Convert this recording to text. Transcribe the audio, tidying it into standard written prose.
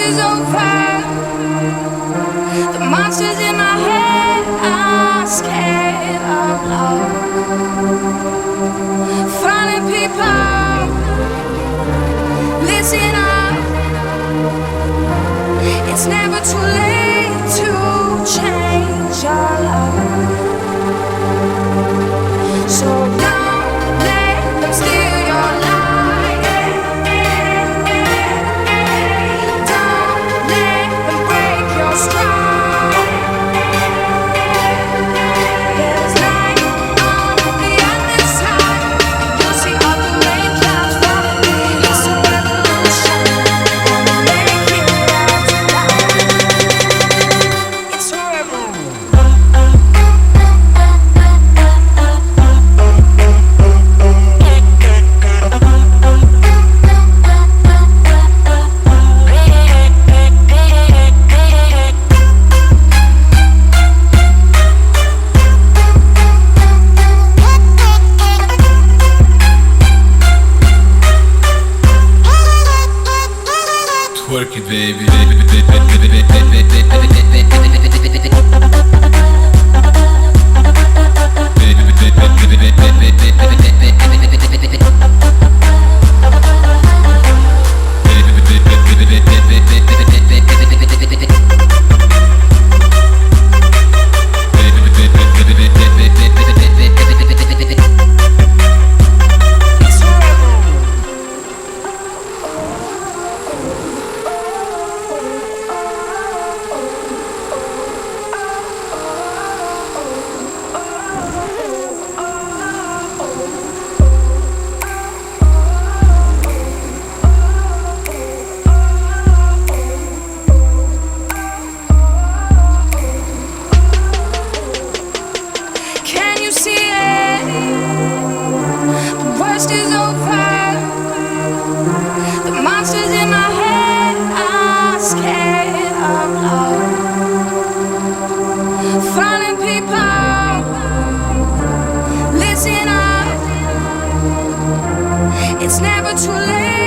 is over. The monsters in my head are scared of love. Funny people, listen up. It's never too late to change your love. So don't let them steal your life. Don't let them break your stride. There's light on the other side. You'll see all the rain clouds falling. It's a revolution. Gonna make it out tonight. It's horrible. Twerk it, baby. Can you see it? The worst is over. The monsters in my head are scared of love. Funny people, listen up. It's never too late.